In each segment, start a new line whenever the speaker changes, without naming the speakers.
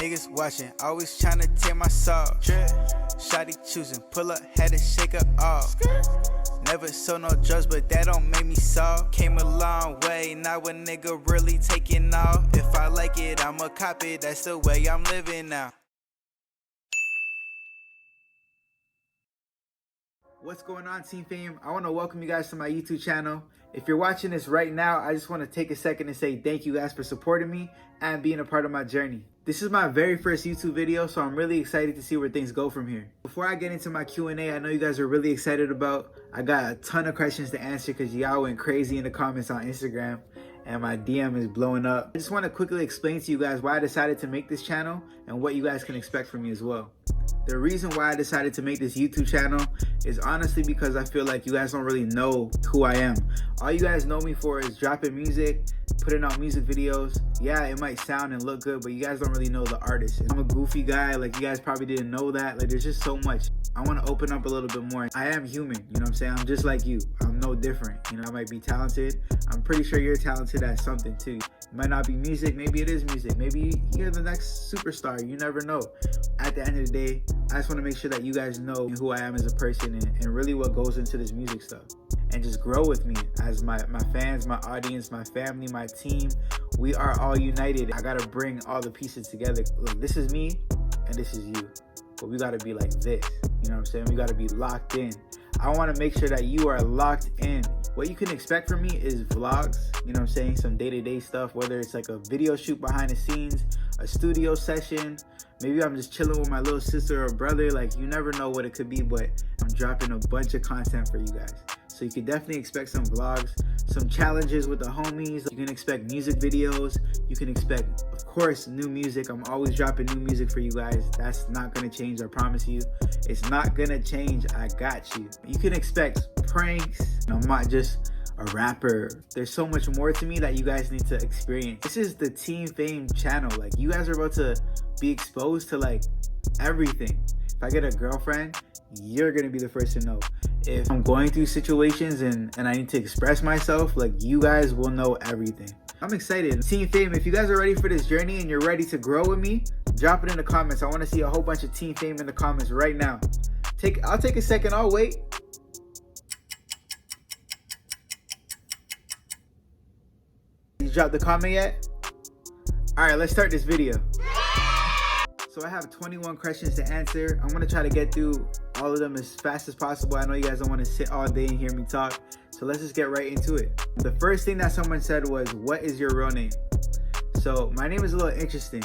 Niggas watching, always tryna take my soul. Shawty choosing, pull up, had to shake her off. Never sold no drugs, but that don't make me soft. Came a long way, now a nigga really taking off. If I like it, I'ma cop it, that's the way I'm living now. What's going on, Team Fame? I want to welcome you guys to my YouTube channel. If you're watching this right now, I just want to take a second and say thank you guys for supporting me and being a part of my journey. This is my very first YouTube video, so I'm really excited to see where things go from here. Before I get into my Q&A, I know you guys are really excited about. I got a ton of questions to answer because y'all went crazy in the comments on Instagram and my DM is blowing up. I just want to quickly explain to you guys why I decided to make this channel and what you guys can expect from me as well. The reason why I decided to make this YouTube channel is honestly because I feel like you guys don't really know who I am. All you guys know me for is dropping music, putting out music videos. Yeah, it might sound and look good, but you guys don't really know the artist. I'm a goofy guy, like you guys probably didn't know that. Like there's just so much. I want to open up a little bit more. I am human, you know what I'm saying? I'm just like you. I'm no different. You know, I might be talented. I'm pretty sure you're talented at something too. It might not be music, maybe it is music. Maybe you're the next superstar, you never know. At the end of the day, I just want to make sure that you guys know who I am as a person and really what goes into this music stuff. And just grow with me as my fans, my audience, my family, my team. We are all united. I gotta bring all the pieces together. Look, this is me and this is you. But we gotta be like this. You know what I'm saying? We gotta be locked in. I wanna make sure that you are locked in. What you can expect from me is vlogs, you know what I'm saying? Some day-to-day stuff, whether it's like a video shoot behind the scenes, a studio session, maybe I'm just chilling with my little sister or brother. Like, you never know what it could be, but I'm dropping a bunch of content for you guys. So you can definitely expect some vlogs, some challenges with the homies. You can expect music videos. You can expect, of course, new music. I'm always dropping new music for you guys. That's not gonna change, I promise you. It's not gonna change, I got you. You can expect pranks. I'm not just a rapper. There's so much more to me that you guys need to experience. This is the Team Fame channel. Like, you guys are about to be exposed to like everything. If I get a girlfriend, you're gonna be the first to know. If I'm going through situations and I need to express myself, like, you guys will know everything. I'm excited. Team Fame, if you guys are ready for this journey and you're ready to grow with me, drop it in the comments. I want to see a whole bunch of Team Fame in the comments right now. I'll take a second, I'll wait. You dropped the comment yet? All right, let's start this video. So I have 21 questions to answer. I'm gonna try to get through all of them as fast as possible. I know you guys don't want to sit all day and hear me talk, so let's just get right into it. The first thing that someone said was, what is your real name? So my name is a little interesting.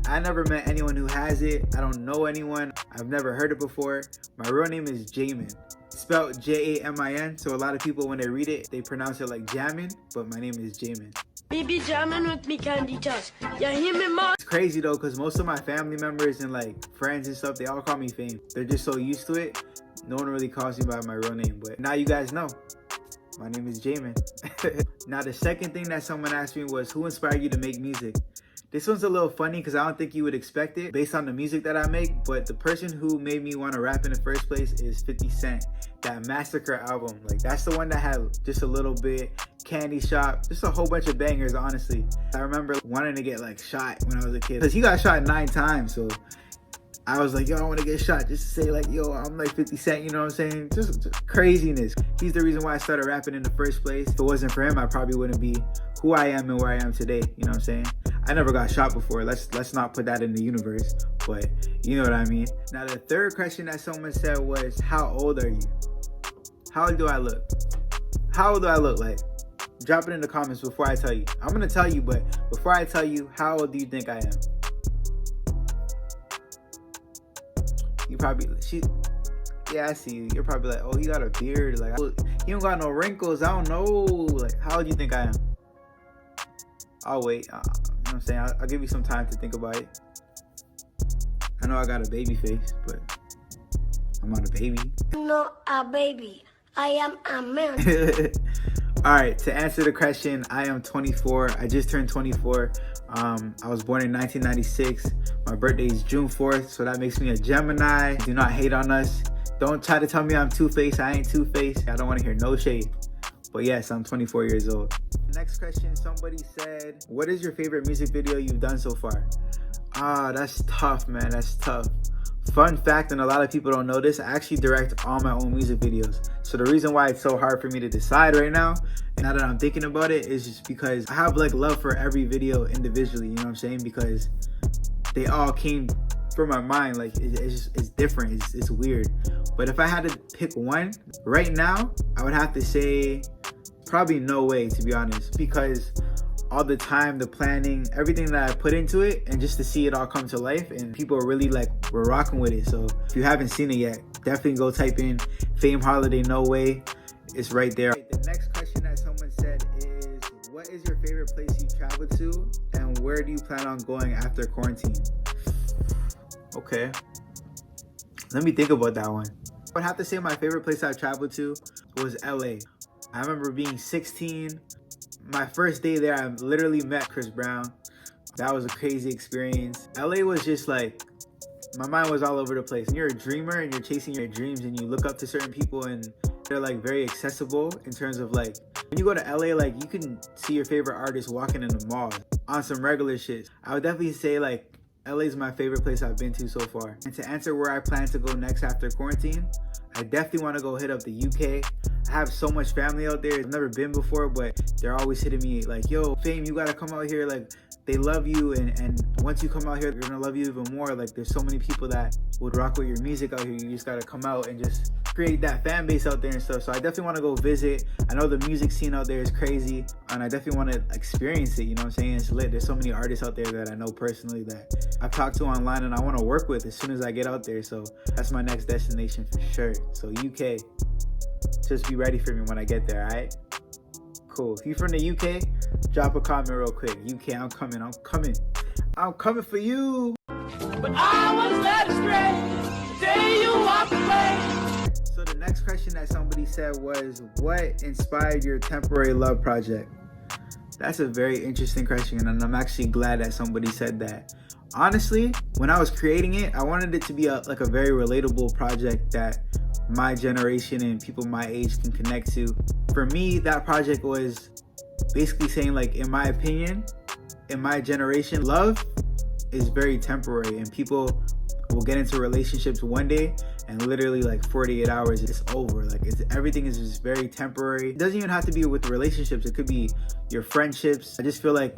I never met anyone who has it. I don't know anyone. I've never heard it before. My real name is Jamin. Spelled J-A-M-I-N, so a lot of people when they read it, they pronounce it like Jamin, but my name is Jamin.
Baby jamming with me candy toss. You hear me, mom?
It's crazy though, because most of my family members and like friends and stuff, they all call me Fame. They're just so used to it. No one really calls me by my real name, but now you guys know. My name is Jamin. Now the second thing that someone asked me was, who inspired you to make music? This one's a little funny because I don't think you would expect it based on the music that I make, but the person who made me want to rap in the first place is 50 Cent. That Massacre album, like, that's the one that had just a little bit, Candy Shop, just a whole bunch of bangers, honestly. I remember wanting to get like shot when I was a kid because he got shot 9 times, so I was like, yo, I want to get shot just to say like, yo, I'm like 50 Cent, you know what I'm saying? Just craziness. He's the reason why I started rapping in the first place. If it wasn't for him, I probably wouldn't be who I am and where I am today, you know what I'm saying? I never got shot before. Let's not put that in the universe, but you know what I mean. Now the third question that someone said was, how old are you? How old do I look? How old do I look like? Drop it in the comments before I tell you. I'm gonna tell you, but before I tell you, how old do you think I am? You probably, yeah, I see you. You're probably like, oh, he got a beard. Like, he don't got no wrinkles. I don't know. Like, how old do you think I am? I'll wait. You know what I'm saying? I'll give you some time to think about it. I know I got a baby face, but I'm not a baby.
I'm not a baby. I am a man.
All right, to answer the question, I am 24. I just turned 24. I was born in 1996. My birthday is June 4th, so that makes me a Gemini. Do not hate on us. Don't try to tell me I'm two-faced. I ain't two-faced. I don't want to hear no shade. But yes, I'm 24 years old. Next question, somebody said, what is your favorite music video you've done so far? Ah, that's tough, man. That's tough. Fun fact, and a lot of people don't know this, I actually direct all my own music videos. So the reason why it's so hard for me to decide right now, and now that I'm thinking about it, is just because I have like love for every video individually, you know what I'm saying? Because they all came from my mind. Like it's different, it's weird. But if I had to pick one right now, I would have to say probably No Way, to be honest, because all the time, the planning, everything that I put into it, and just to see it all come to life, and people are really like, we're rocking with it. So if you haven't seen it yet, definitely go type in Fame Holiday No Way. It's right there. The next question that someone said is, what is your favorite place you traveled to, and where do you plan on going after quarantine? Okay, let me think about that one. I would have to say my favorite place I traveled to was LA. I remember being 16. My first day there, I literally met Chris Brown. That was a crazy experience. LA was just like, my mind was all over the place. When you're a dreamer and you're chasing your dreams and you look up to certain people and they're like very accessible in terms of like, when you go to LA, like you can see your favorite artists walking in the mall on some regular shit. I would definitely say like LA is my favorite place I've been to so far. And to answer where I plan to go next after quarantine, I definitely want to go hit up the UK. I have so much family out there. I've never been before, but they're always hitting me like, yo, Fame, you gotta come out here. Like, they love you, and once you come out here, they're gonna love you even more. Like, there's so many people that would rock with your music out here. You just gotta come out and just create that fan base out there and stuff. So I definitely want to go visit. I know the music scene out there is crazy, and I definitely want to experience it. You know what I'm saying? It's lit. There's so many artists out there that I know personally that I've talked to online and I want to work with as soon as I get out there. So that's my next destination for sure. So UK, just be ready for me when I get there, all right? Cool. If you're from the UK, drop a comment real quick. UK, I'm coming for you.
But I was led astray the day you walked away.
So the next question that somebody said was, what inspired your Temporary Love project? That's a very interesting question, and I'm actually glad that somebody said that. Honestly, when I was creating it, I wanted it to be a very relatable project that my generation and people my age can connect to. For me, that project was basically saying, like, in my opinion, in my generation, love is very temporary, and people will get into relationships one day and literally like 48 hours it's over. Like, everything is just very temporary. It doesn't even have to be with relationships. It could be your friendships. I just feel like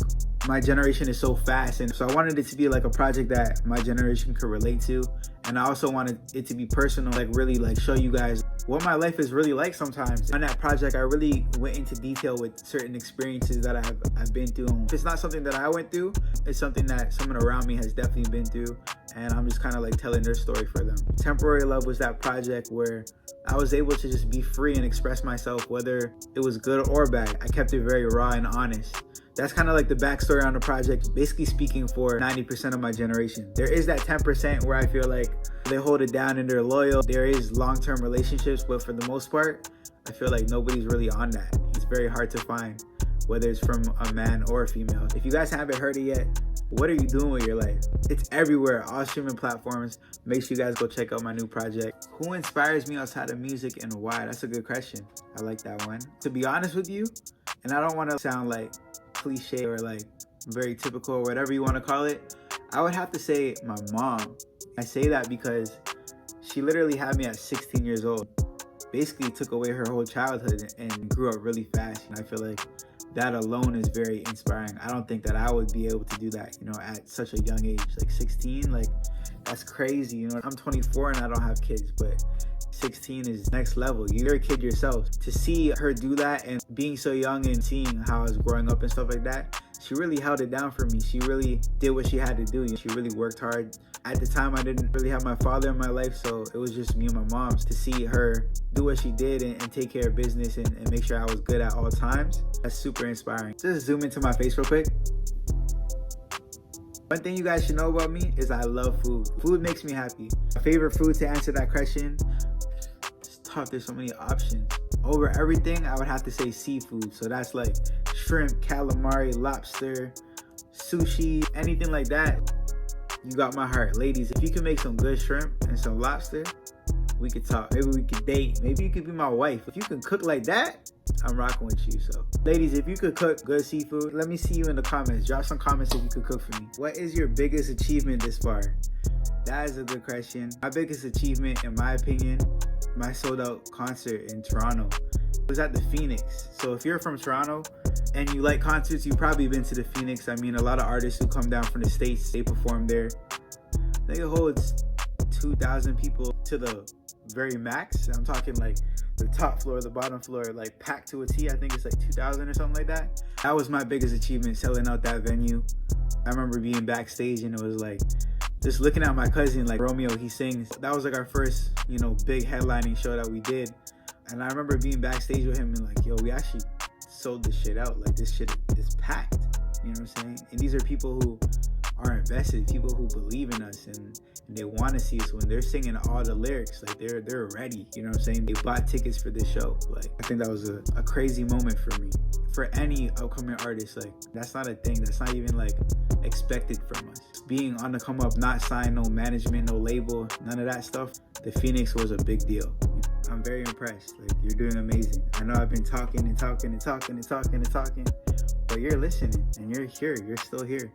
my generation is so fast, and so I wanted it to be like a project that my generation could relate to. And I also wanted it to be personal, like really like show you guys what my life is really like sometimes. On that project, I really went into detail with certain experiences that I've been through. If it's not something that I went through, it's something that someone around me has definitely been through, and I'm just kind of like telling their story for them. Temporary Love was that project where I was able to just be free and express myself, whether it was good or bad. I kept it very raw and honest. That's kind of like the backstory on the project, basically speaking for 90% of my generation. There is that 10% where I feel like they hold it down and they're loyal. There is long-term relationships, but for the most part, I feel like nobody's really on that. It's very hard to find, whether it's from a man or a female. If you guys haven't heard it yet, what are you doing with your life? It's everywhere, all streaming platforms. Make sure you guys go check out my new project. Who inspires me outside of music and why? That's a good question. I like that one. To be honest with you, and I don't want to sound like cliche or like very typical or whatever you want to call it, I would have to say my mom. I say that because she literally had me at 16 years old. Basically took away her whole childhood and grew up really fast. And I feel like that alone is very inspiring. I don't think that I would be able to do that, you know, at such a young age. Like 16, like that's crazy. You know, I'm 24 and I don't have kids, but 16 is next level. You're a kid yourself. To see her do that and being so young and seeing how I was growing up and stuff like that, she really held it down for me. She really did what she had to do. She really worked hard. At the time, I didn't really have my father in my life, so it was just me and my mom. To see her do what she did and take care of business and make sure I was good at all times, that's super inspiring. Just zoom into my face real quick. One thing you guys should know about me is I love food. Food makes me happy. My favorite food, to answer that question, it's tough. There's so many options. Over everything, I would have to say seafood. So that's like shrimp, calamari, lobster, sushi, anything like that. You got my heart. Ladies, if you can make some good shrimp and some lobster, we could talk. Maybe we could date. Maybe you could be my wife. If you can cook like that, I'm rocking with you. So ladies, if you could cook good seafood, let me see you in the comments. Drop some comments if you could cook for me. What is your biggest achievement this far? That is a good question. My biggest achievement, in my opinion, my sold out concert in Toronto. It was at the Phoenix. So if you're from Toronto and you like concerts, you've probably been to the Phoenix. I mean, a lot of artists who come down from the States, they perform there. I think it holds 2,000 people to the very max. I'm talking like the top floor, the bottom floor, like packed to a T. I think it's like 2,000 or something like that. That was my biggest achievement, selling out that venue. I remember being backstage and it was like, just looking at my cousin, like Romeo, he sings. That was like our first, big headlining show that we did. And I remember being backstage with him and like, yo, we actually sold this shit out. Like, this shit is packed. You know what I'm saying? And these are people who are invested, people who believe in us and they want to see us. When they're singing all the lyrics, like they're ready. You know what I'm saying? They bought tickets for this show. Like, I think that was a crazy moment for me. For any upcoming artist, like, that's not a thing. That's not even like expected from us. Being on the come up, not signed, no management, no label, none of that stuff. The Phoenix was a big deal. I'm very impressed. Like, you're doing amazing. I know I've been talking, but you're listening and you're here. You're still here.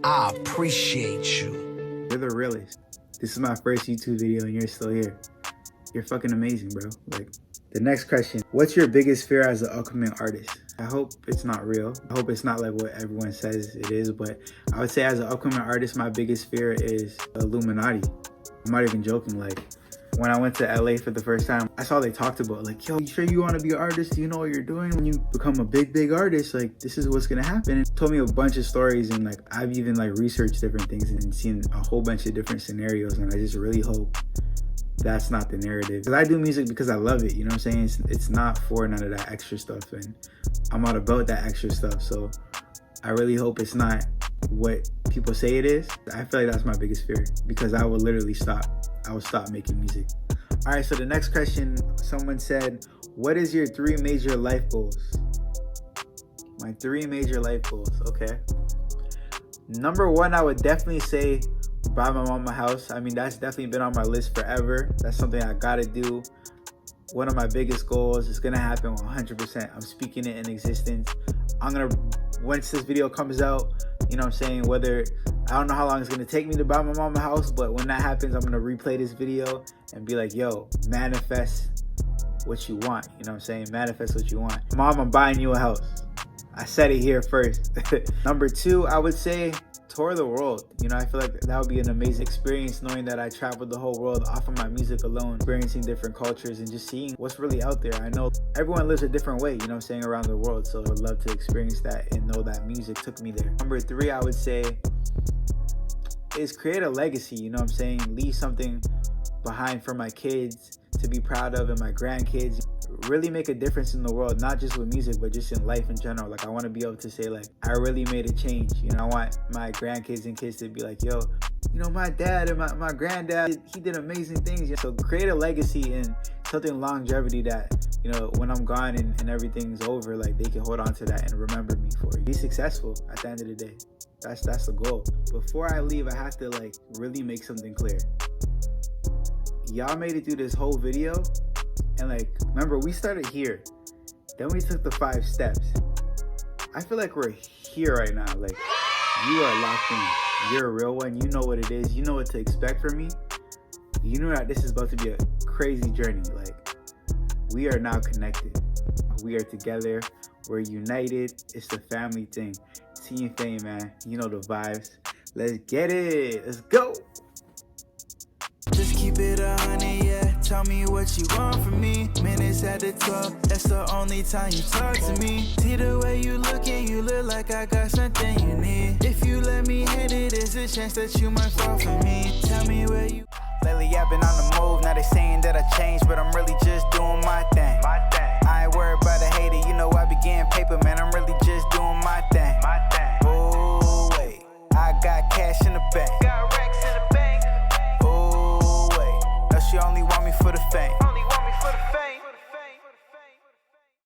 I appreciate you.
You're the realest. This is my first YouTube video and you're still here. You're fucking amazing, bro. Like, the next question, what's your biggest fear as an upcoming artist? I hope it's not real. I hope it's not like what everyone says it is, but I would say as an upcoming artist, my biggest fear is Illuminati. I'm not even joking. Like, when I went to LA for the first time, I saw they talked about like, yo, you sure you want to be an artist? Do you know what you're doing? When you become a big artist, like, this is what's gonna happen. And told me a bunch of stories, and like, I've even like researched different things and seen a whole bunch of different scenarios, and I just really hope that's not the narrative. Because I do music because I love it, you know what I'm saying? It's not for none of that extra stuff, and I'm not about that extra stuff. So I really hope it's not what people say it is. I feel like that's my biggest fear, because I will literally stop. I will stop making music. All right, so the next question, someone said, what is your 3 major life goals? My 3 major life goals, okay. Number 1, I would definitely say buy my mom a house. I mean, that's definitely been on my list forever. That's something I gotta do. One of my biggest goals is gonna happen 100%. I'm speaking it in existence. Once this video comes out, you know what I'm saying, whether, I don't know how long it's gonna take me to buy my mom a house, but when that happens, I'm gonna replay this video and be like, yo, manifest what you want. You know what I'm saying? Manifest what you want. Mom, I'm buying you a house. I said it here first. Number 2, I would say tour the world. You know, I feel like that would be an amazing experience, knowing that I traveled the whole world off of my music alone, experiencing different cultures and just seeing what's really out there. I know everyone lives a different way, you know what I'm saying, around the world. So I would love to experience that and know that music took me there. Number 3, I would say, is create a legacy, you know what I'm saying? Leave something behind for my kids to be proud of and my grandkids. Really make a difference in the world, not just with music, but just in life in general. Like, I want to be able to say, like, I really made a change. You know, I want my grandkids and kids to be like, yo, you know, my dad and my granddad, he did amazing things. So create a legacy and something longevity that, you know, when I'm gone and everything's over, like, they can hold on to that and remember me for it. Be successful at the end of the day. That's the goal. Before I leave, I have to like really make something clear. Y'all made it through this whole video, and like, remember, we started here, then we took the 5 steps. I feel like we're here right now. Like, you are locked in. You're a real one. You know what it is. You know what to expect from me. You know that this is about to be a crazy journey. Like, we are now connected. We are together. We're united. It's the family thing. Team Fame, man. You know the vibes. Let's get it. Let's go.
Just keep it 100, yeah. Tell me what you want from me. Minutes at the 12, that's the only time you talk to me. See the way you looking, you look like I got something you need. If you let me hit it, there's a chance that you might fall for me. Tell me where you. Lately I've been on the move, now they saying that I changed, but I'm really just doing my thing.